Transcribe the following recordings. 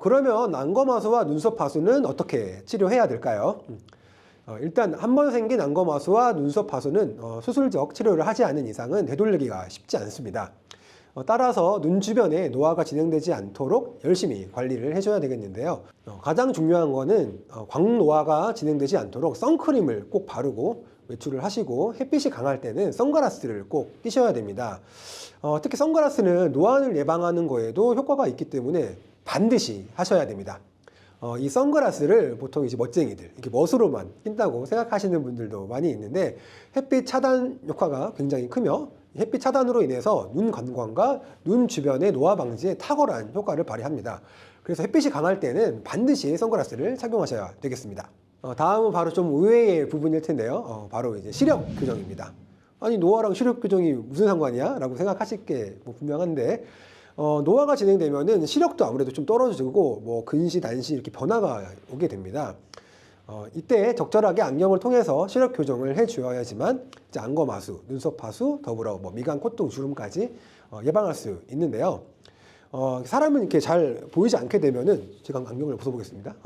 그러면 안검하수와 눈썹 하수는 어떻게 치료해야 될까요? 일단 한 번 생긴 안검하수와 눈썹 하수는 수술적 치료를 하지 않은 이상은 되돌리기가 쉽지 않습니다. 따라서 눈 주변에 노화가 진행되지 않도록 열심히 관리를 해줘야 되겠는데요. 가장 중요한 거는 광노화가 진행되지 않도록 선크림을 꼭 바르고 외출을 하시고, 햇빛이 강할 때는 선글라스를 꼭 끼셔야 됩니다. 특히 선글라스는 노안을 예방하는 거에도 효과가 있기 때문에 반드시 하셔야 됩니다. 이 선글라스를 보통 이제 멋쟁이들, 이렇게 멋으로만 낀다고 생각하시는 분들도 많이 있는데, 햇빛 차단 효과가 굉장히 크며, 햇빛 차단으로 인해서 눈 건강과 눈 주변의 노화 방지에 탁월한 효과를 발휘합니다. 그래서 햇빛이 강할 때는 반드시 선글라스를 착용하셔야 되겠습니다. 다음은 바로 좀 의외의 부분일 텐데요. 바로 이제 시력 교정입니다. 아니, 노화랑 시력 교정이 무슨 상관이야? 라고 생각하실 게 분명한데, 노화가 진행되면은 시력도 아무래도 좀 떨어지고, 근시, 난시 이렇게 변화가 오게 됩니다. 이때 적절하게 안경을 통해서 시력 교정을 해주어야지만 이제 안검하수, 눈썹 하수, 더불어 미간, 콧등, 주름까지 예방할 수 있는데요. 사람은 이렇게 잘 보이지 않게 되면은, 제가 안경을 벗어보겠습니다.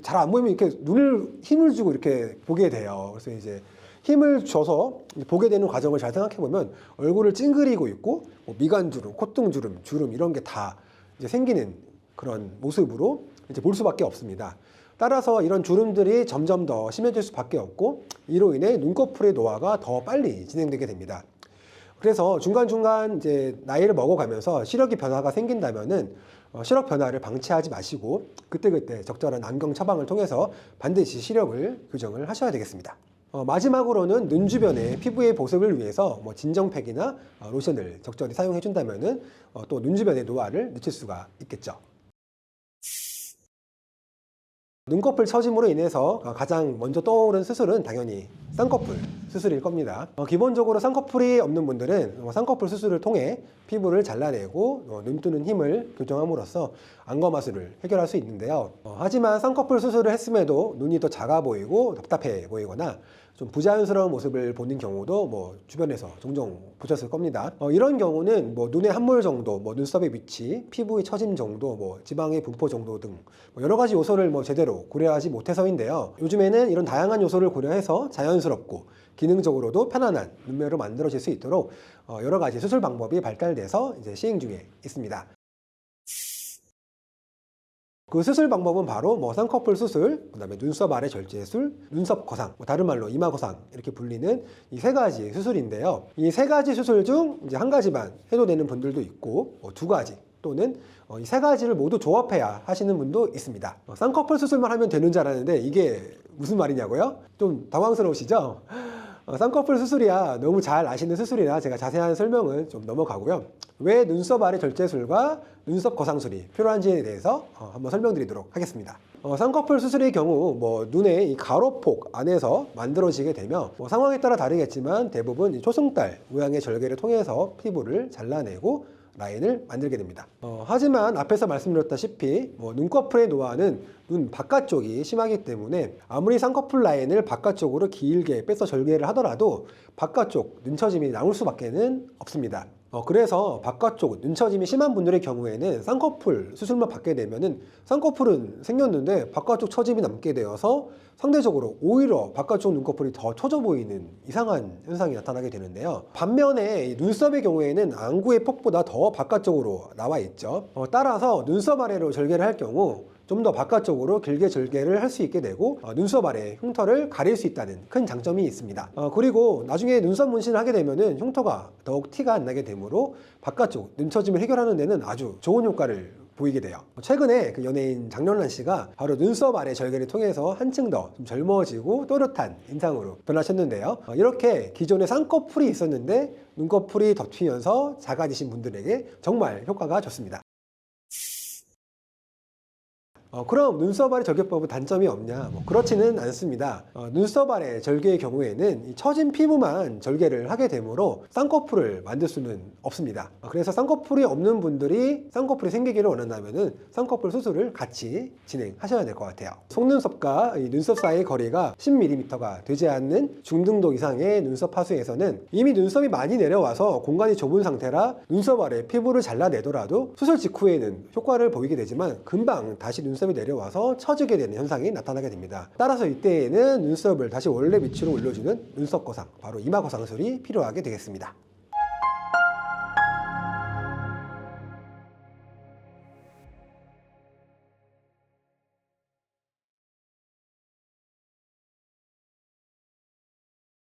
잘 안 보이면 이렇게 눈을 힘을 주고 이렇게 보게 돼요. 그래서 이제 힘을 줘서 보게 되는 과정을 잘 생각해 보면 얼굴을 찡그리고 있고, 미간주름, 콧등주름, 주름 이런 게 다 이제 생기는 그런 모습으로 이제 볼 수밖에 없습니다. 따라서 이런 주름들이 점점 더 심해질 수밖에 없고, 이로 인해 눈꺼풀의 노화가 더 빨리 진행되게 됩니다. 그래서 중간중간 이제 나이를 먹어가면서 시력의 변화가 생긴다면은 시력 변화를 방치하지 마시고 그때그때 적절한 안경 처방을 통해서 반드시 시력을 교정을 하셔야 되겠습니다. 마지막으로는 눈 주변의 피부의 보습을 위해서 진정팩이나 로션을 적절히 사용해 준다면은 또 눈 주변의 노화를 늦출 수가 있겠죠. 눈꺼풀 처짐으로 인해서 가장 먼저 떠오른 수술은 당연히 쌍꺼풀 수술일 겁니다. 기본적으로 쌍꺼풀이 없는 분들은 쌍꺼풀 수술을 통해 피부를 잘라내고 눈 뜨는 힘을 교정함으로써 안검하수를 해결할 수 있는데요. 하지만 쌍꺼풀 수술을 했음에도 눈이 더 작아 보이고 답답해 보이거나 좀 부자연스러운 모습을 보는 경우도 주변에서 종종 보셨을 겁니다. 이런 경우는 눈의 함몰 정도, 눈썹의 위치, 피부의 처짐 정도, 지방의 분포 정도 등 여러 가지 요소를 제대로 고려하지 못해서인데요. 요즘에는 이런 다양한 요소를 고려해서 자연스럽고 기능적으로도 편안한 눈매로 만들어질 수 있도록 여러 가지 수술 방법이 발달돼서 이제 시행 중에 있습니다. 그 수술 방법은 바로 쌍꺼풀 수술, 그다음에 눈썹 아래 절제술, 눈썹 거상, 다른 말로 이마 거상 이렇게 불리는 이 세 가지 수술인데요. 이 세 가지 수술 중 이제 한 가지만 해도 되는 분들도 있고, 두 가지 또는 이 세 가지를 모두 조합해야 하시는 분도 있습니다. 쌍꺼풀 수술만 하면 되는 줄 알았는데 이게 무슨 말이냐고요? 좀 당황스러우시죠? 쌍꺼풀 수술이야 너무 잘 아시는 수술이라 제가 자세한 설명은 좀 넘어가고요. 왜 눈썹 아래 절제술과 눈썹 거상술이 필요한지에 대해서 한번 설명드리도록 하겠습니다. 쌍꺼풀 수술의 경우 눈의 이 가로폭 안에서 만들어지게 되며 상황에 따라 다르겠지만 대부분 이 초승달 모양의 절개를 통해서 피부를 잘라내고 라인을 만들게 됩니다. 하지만 앞에서 말씀드렸다시피 눈꺼풀의 노화는 눈 바깥쪽이 심하기 때문에 아무리 쌍꺼풀 라인을 바깥쪽으로 길게 빼서 절개를 하더라도 바깥쪽 눈처짐이 남을 수밖에는 없습니다. 그래서 바깥쪽 눈처짐이 심한 분들의 경우에는 쌍꺼풀 수술만 받게 되면은 쌍꺼풀은 생겼는데 바깥쪽 처짐이 남게 되어서 상대적으로 오히려 바깥쪽 눈꺼풀이 더 처져 보이는 이상한 현상이 나타나게 되는데요. 반면에 눈썹의 경우에는 안구의 폭보다 더 바깥쪽으로 나와 있죠. 따라서 눈썹 아래로 절개를 할 경우 좀 더 바깥쪽으로 길게 절개를 할 수 있게 되고 눈썹 아래 흉터를 가릴 수 있다는 큰 장점이 있습니다. 그리고 나중에 눈썹 문신을 하게 되면은 흉터가 더욱 티가 안 나게 되므로 바깥쪽 눈처짐을 해결하는 데는 아주 좋은 효과를 보이게 돼요. 최근에 그 연예인 장렬란 씨가 바로 눈썹 아래 절개를 통해서 한층 더 좀 젊어지고 또렷한 인상으로 변하셨는데요. 이렇게 기존에 쌍꺼풀이 있었는데 눈꺼풀이 덮이면서 작아지신 분들에게 정말 효과가 좋습니다. 그럼 눈썹 아래 절개법은 단점이 없냐? 그렇지는 않습니다. 눈썹 아래 절개의 경우에는 이 처진 피부만 절개를 하게 되므로 쌍꺼풀을 만들 수는 없습니다. 그래서 쌍꺼풀이 없는 분들이 쌍꺼풀이 생기기를 원한다면 쌍꺼풀 수술을 같이 진행하셔야 될 것 같아요. 속눈썹과 이 눈썹 사이의 거리가 10mm가 되지 않는 중등도 이상의 눈썹 하수에서는 이미 눈썹이 많이 내려와서 공간이 좁은 상태라 눈썹 아래 피부를 잘라내더라도 수술 직후에는 효과를 보이게 되지만 금방 다시 눈썹이 내려와서 처지게 되는 현상이 나타나게 됩니다. 따라서 이때에는 눈썹을 다시 원래 위치로 올려주는 눈썹 거상, 바로 이마 거상술이 필요하게 되겠습니다.